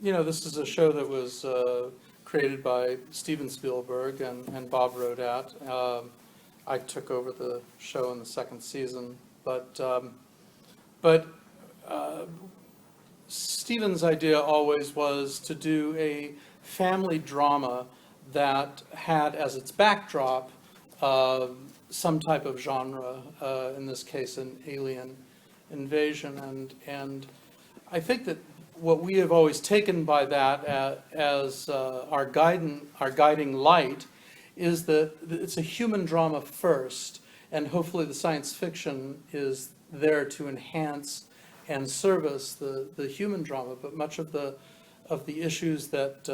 this is a show that was created by Steven Spielberg and Bob Rodat. I took over the show in the second season, but Steven's idea always was to do a family drama that had as its backdrop some type of genre, in this case an alien invasion. And I think that what we have always taken by that as our guiding light is that it's a human drama first, and hopefully the science fiction is there to enhance and service the human drama. But much of the issues that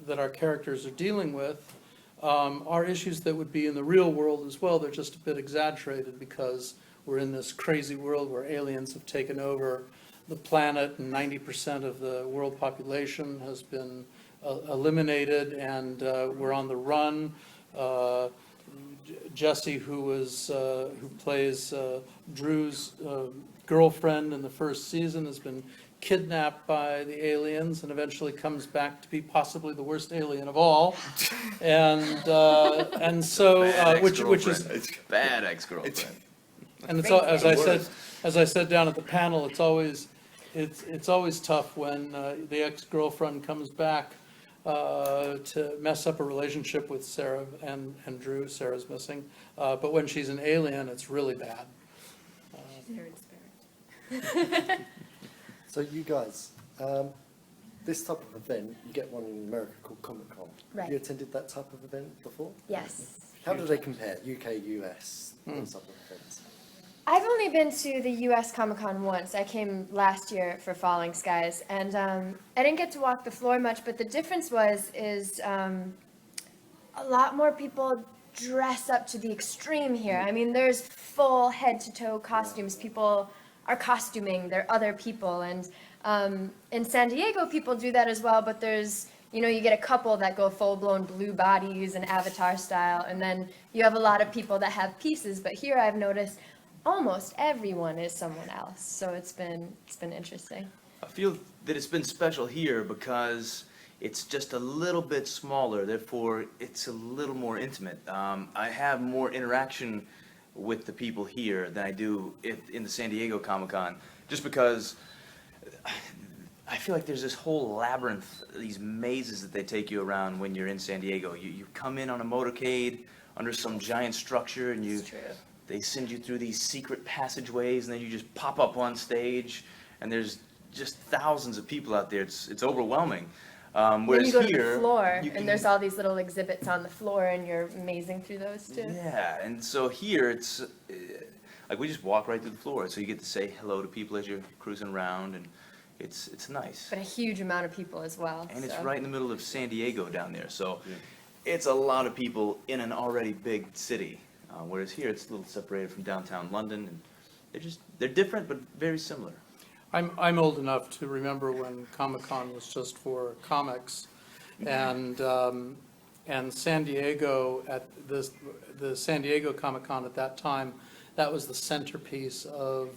our characters are dealing with are issues that would be in the real world as well. They're just a bit exaggerated because we're in this crazy world where aliens have taken over the planet, and 90% of the world population has been eliminated, and we're on the run. Jesse, who plays Drew's girlfriend in the first season, has been kidnapped by the aliens and eventually comes back to be possibly the worst alien of all. And so which is bad ex-girlfriend. And it's all, as I said down at the panel, it's always tough when the ex-girlfriend comes back to mess up a relationship with Sarah and Drew. Sarah's missing, but when she's an alien, it's really bad. She's here in spirit. So you guys, this type of event, you get one in America called Comic-Con. Right. Have you attended that type of event before? Yes. How do they compare, UK, US, those type of events? I've only been to the US Comic-Con once. I came last year for Falling Skies, and I didn't get to walk the floor much, but the difference is a lot more people dress up to the extreme here. I mean, there's full head-to-toe costumes. People are costuming their other people, and in San Diego people do that as well, but there's, you get a couple that go full-blown blue bodies and Avatar style, and then you have a lot of people that have pieces. But here I've noticed almost everyone is someone else, so it's been interesting. I feel that it's been special here because it's just a little bit smaller, therefore it's a little more intimate. I have more interaction with the people here than I do in the San Diego Comic-Con, just because I feel like there's this whole labyrinth, these mazes that they take you around when you're in San Diego. You come in on a motorcade under some giant structure, and they send you through these secret passageways, and then you just pop up on stage, and there's just thousands of people out there. It's overwhelming. When you go to the floor, and there's all these little exhibits on the floor, and you're mazing through those too. Yeah, and so here it's like we just walk right through the floor, so you get to say hello to people as you're cruising around, and it's nice. But a huge amount of people as well. And it's right in the middle of San Diego down there, so it's a lot of people in an already big city. Whereas here it's a little separated from downtown London, and they're different but very similar. I'm old enough to remember when Comic-Con was just for comics, and San Diego the San Diego Comic-Con at that time, that was the centerpiece of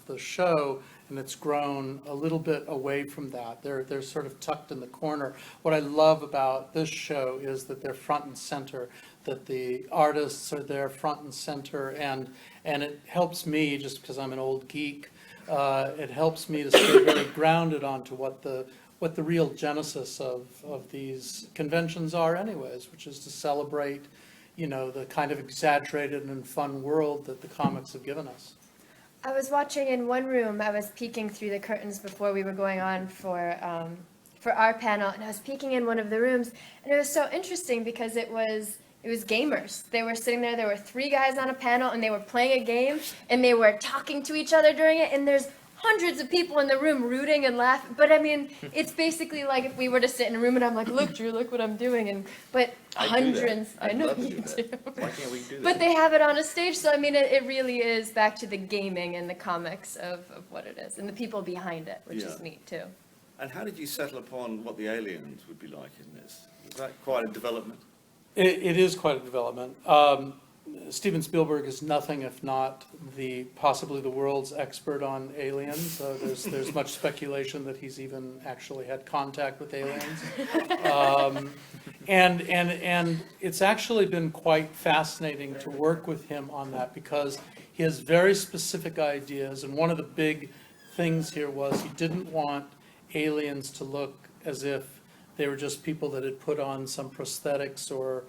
the show, and it's grown a little bit away from that. They're sort of tucked in the corner. What I love about this show is that they're front and center, that the artists are there front and center, and it helps me, just because I'm an old geek, it helps me to stay very grounded onto what the real genesis of these conventions are anyways, which is to celebrate, the kind of exaggerated and fun world that the comics have given us. I was watching in one room. I was peeking through the curtains before we were going on for our panel, and I was peeking in one of the rooms, and it was so interesting because it was gamers. They were sitting there. There were 3 guys on a panel, and they were playing a game, and they were talking to each other during it, and there's hundreds of people in the room rooting and laughing. But I mean, it's basically like if we were to sit in a room and I'm like, look, Drew, look what I'm doing. But hundreds, I know you do. Why can't we do that? But they have it on a stage, so I mean, it really is back to the gaming and the comics of what it is, and the people behind it, which is neat too. And how did you settle upon what the aliens would be like in this? Was that quite a development? It is quite a development. Steven Spielberg is nothing if not possibly the world's expert on aliens. There's much speculation that he's even actually had contact with aliens. And it's actually been quite fascinating to work with him on that because he has very specific ideas. And one of the big things here was he didn't want aliens to look as if they were just people that had put on some prosthetics or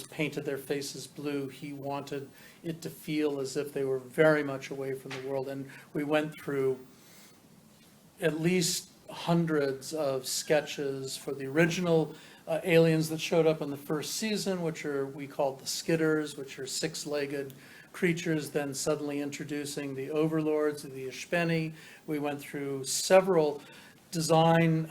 painted their faces blue. He wanted it to feel as if they were very much away from the world. And we went through at least hundreds of sketches for the original aliens that showed up in the first season, which we called the Skitters, which are six-legged creatures, then suddenly introducing the overlords, the Ishpeni. We went through several design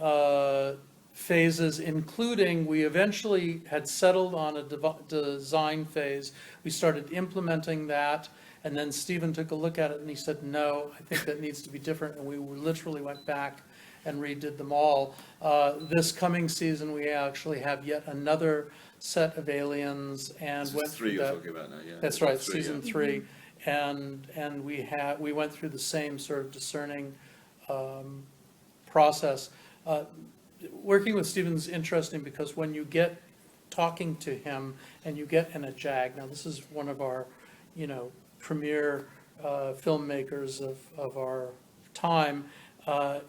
phases, including we eventually had settled on a design phase. We started implementing that, and then Stephen took a look at it and he said, no, I think that needs to be different, and we literally went back and redid them all. This coming season, we actually have yet another set of aliens and This went is 3 through you're that. talking about now, yeah. That's right, Three, season yeah. 3, and we went through the same sort of discerning process. Working with Stephen's interesting because when you get talking to him and you get in a JAG, now this is one of our, premier filmmakers of our time,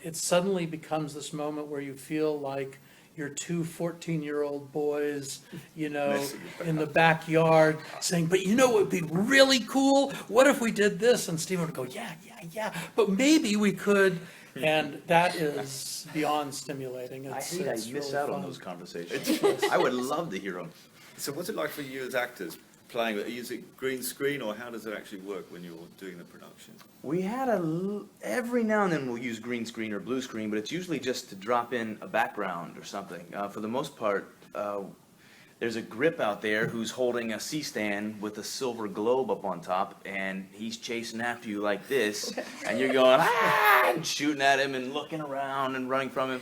it suddenly becomes this moment where you feel like you're two 14-year-old boys, in the backyard saying, but what would be really cool? What if we did this? And Stephen would go, yeah, but maybe we could. And that is beyond stimulating. I It's hate I it's miss really out fun. on those conversations. I would love to hear them. So what's it like for you as actors playing? Are you using green screen, or how does it actually work when you're doing the production? We had every now and then we'll use green screen or blue screen, but it's usually just to drop in a background or something. For the most part, there's a grip out there who's holding a C-stand with a silver globe up on top, and he's chasing after you like this, and you're going, and shooting at him and looking around and running from him.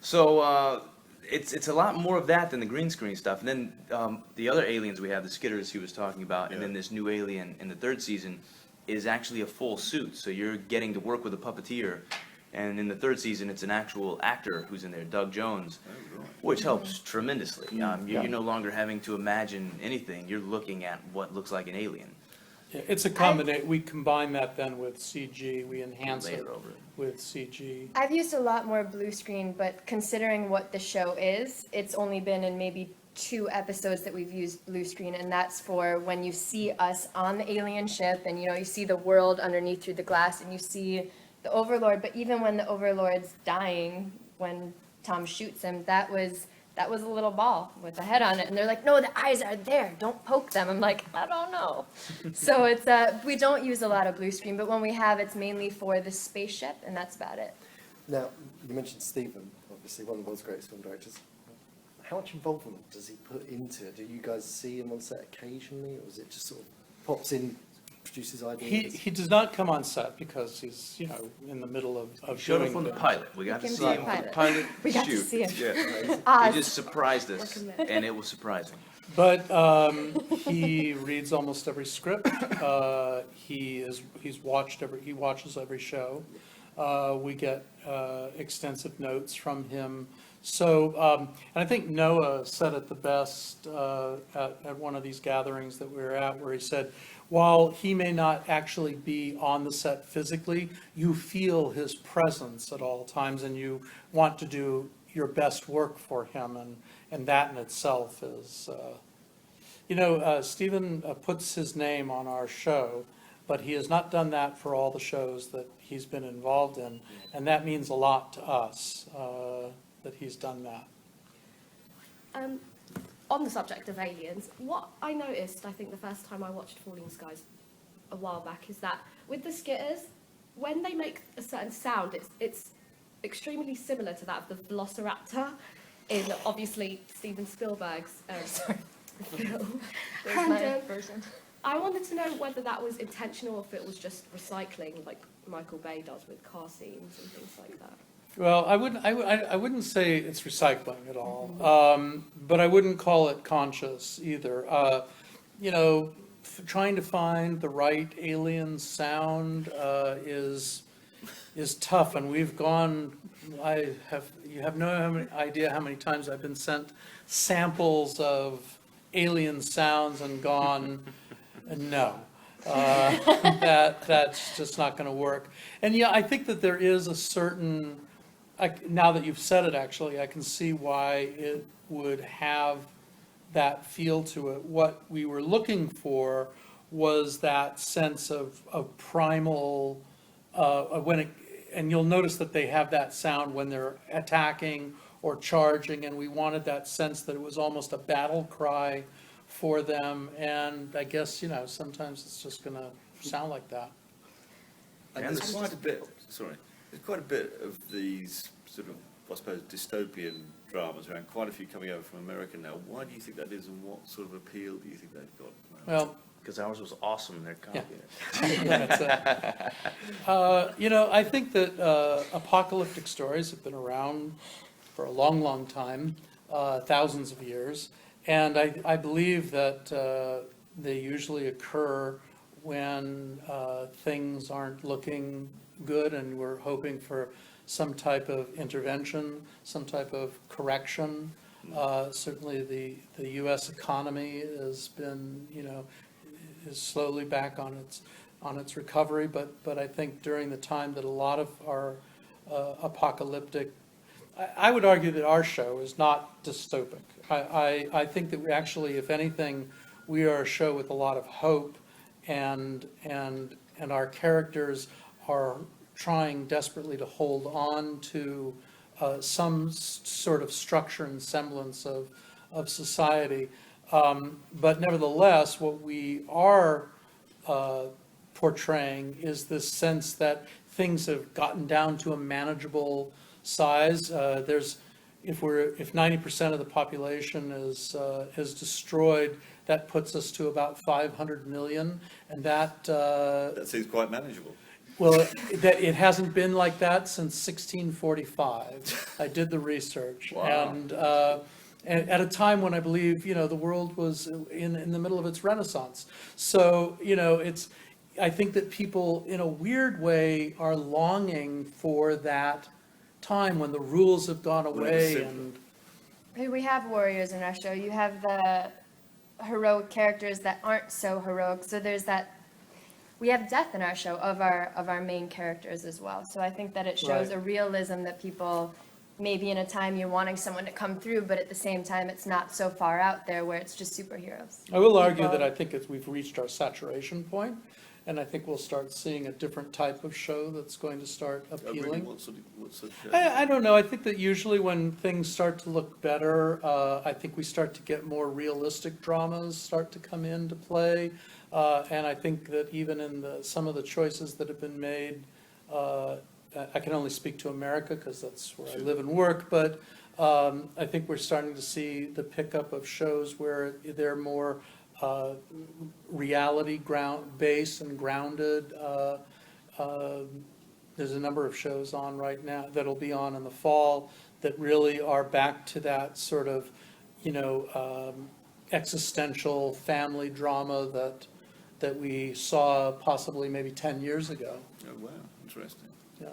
So it's a lot more of that than the green screen stuff. And then the other aliens we have, the Skitters he was talking about, and then this new alien in the third season is actually a full suit. So you're getting to work with a puppeteer. And in the third season, it's an actual actor who's in there, Doug Jones, which helps tremendously. You're no longer having to imagine anything. You're looking at what looks like an alien. Yeah, it's a combination. We combine that then with CG. We enhance it Layer over it. with CG. I've used a lot more blue screen, but considering what the show is, it's only been in maybe 2 episodes that we've used blue screen, and that's for when you see us on the alien ship and you see the world underneath through the glass and you see the Overlord. But even when the Overlord's dying, when Tom shoots him, that was a little ball with a head on it, and they're like, no, the eyes are there, don't poke them. I'm like, I don't know. So it's we don't use a lot of blue screen, but when we have, it's mainly for the spaceship, and that's about it. Now, you mentioned Stephen, obviously one of the world's greatest film directors. How much involvement does he put into it? Do you guys see him on set occasionally, or is it just sort of pops in, produces ideas? He does not come on set because he's, in the middle of Showed doing up on the things. pilot. We got to He see came him to for the the pilot. pilot We got to shoot. see him. Yeah. Oz. He just surprised us, Welcome back. and it was surprising. But he reads almost every script. He watches every show. We get extensive notes from him. So, and I think Noah said it the best at one of these gatherings that we were at, where he said, while he may not actually be on the set physically, you feel his presence at all times, and you want to do your best work for him, and that in itself is, Stephen puts his name on our show, but he has not done that for all the shows that he's been involved in, and that means a lot to us, that he's done that. On the subject of aliens, what I noticed, I think the first time I watched Falling Skies a while back, is that with the Skitters, when they make a certain sound, it's extremely similar to that of the Velociraptor in, obviously, Steven Spielberg's film. And, I wanted to know whether that was intentional or if it was just recycling, like Michael Bay does with car scenes and things like that. Well, I wouldn't say it's recycling at all, but I wouldn't call it conscious either. trying to find the right alien sound is tough, and we've gone, you have no idea how many times I've been sent samples of alien sounds and gone, no. That's just not going to work. And yeah, I think that there is a certain, now that you've said it, actually, I can see why it would have that feel to it. What we were looking for was that sense of primal, and you'll notice that they have that sound when they're attacking or charging, and we wanted that sense that it was almost a battle cry for them, and I guess, sometimes it's just gonna sound like that. And there's quite a bit, sorry, there's quite a bit of these sort of, I suppose, dystopian dramas around, quite a few coming over from America now. Why do you think that is, and what sort of appeal do you think they've got? Well, Because ours was awesome and they're copying it. that's it. I think that apocalyptic stories have been around for a long, long time, thousands of years, and I believe that they usually occur when things aren't looking good, and we're hoping for some type of intervention, some type of correction. Certainly the U.S. economy has been, is slowly back on its recovery, but I think during the time that a lot of our apocalyptic, I would argue that our show is not dystopic. I think that we actually, if anything, we are a show with a lot of hope, and our characters are trying desperately to hold on to some sort of structure and semblance of society. But nevertheless, what we are portraying is this sense that things have gotten down to a manageable size. If 90% of the population is destroyed, that puts us to about 500 million, and that seems quite manageable. well, it hasn't been like that since 1645. I did the research. Wow. And at a time when I believe, the world was in the middle of its renaissance. So, I think that people, in a weird way, are longing for that time when the rules have gone away. And We have warriors in our show. You have the heroic characters that aren't so heroic. So there's that. We have death in our show of our main characters as well. So I think that it shows Right. a realism that people, maybe in a time you're wanting someone to come through, but at the same time it's not so far out there where it's just superheroes. I will argue People- that I think we've reached our saturation point, and I think we'll start seeing a different type of show that's going to start Really, appealing. what sort of I don't know. I think that usually when things start to look better, I think we start to get more realistic dramas start to come into play. And I think that even in some of the choices that have been made, I can only speak to America because that's where I live and work, but I think we're starting to see the pickup of shows where they're more reality based and grounded. There's a number of shows on right now that'll be on in the fall that really are back to that sort of, existential family drama that we saw possibly maybe 10 years ago. Oh, wow, interesting. Um,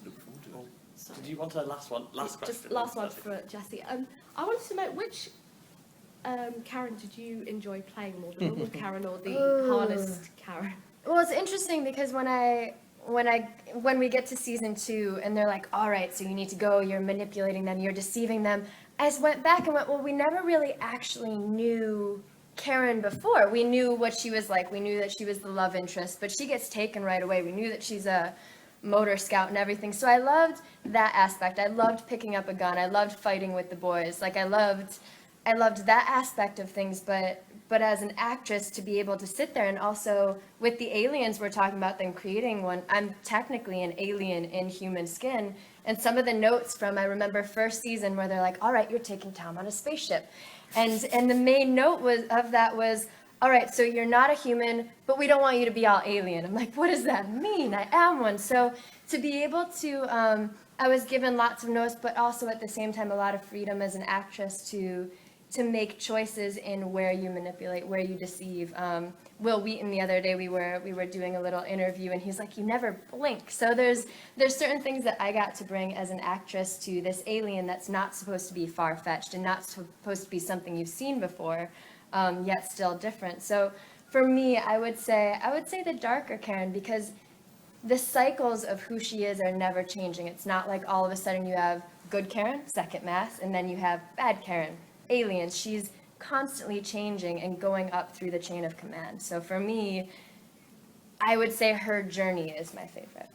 Look forward to it. So, Did you want a last one? Last question. just last one for Jessie. I wanted to know which Karen did you enjoy playing more, the normal Karen or the Ooh. harnessed Karen? Well, it's interesting because when we get to season 2 and they're like, all right, so you need to go, you're manipulating them, you're deceiving them. I just went back and went, well, we never really actually knew Karen before. We knew what she was like. We knew that she was the love interest, but she gets taken right away. We knew that she's a motor scout and everything. So I loved that aspect. I loved picking up a gun. I loved fighting with the boys. Like I loved that aspect of things, but as an actress to be able to sit there and also with the aliens we're talking about them creating one, I'm technically an alien in human skin. And some of the notes from, I remember first season where they're like, all right, you're taking Tom on a spaceship. And the main note was, all right, so you're not a human, but we don't want you to be all alien. I'm like, what does that mean? I am one. So to be able to, I was given lots of notes, but also at the same time, a lot of freedom as an actress to to make choices in where you manipulate, where you deceive. Will Wheaton the other day, we were doing a little interview, and he's like, "You never blink." So there's certain things that I got to bring as an actress to this alien that's not supposed to be far-fetched and not supposed to be something you've seen before, yet still different. So for me, I would say the darker Karen, because the cycles of who she is are never changing. It's not like all of a sudden you have good Karen, second mass, and then you have bad Karen, aliens. She's constantly changing and going up through the chain of command. So for me, I would say her journey is my favorite.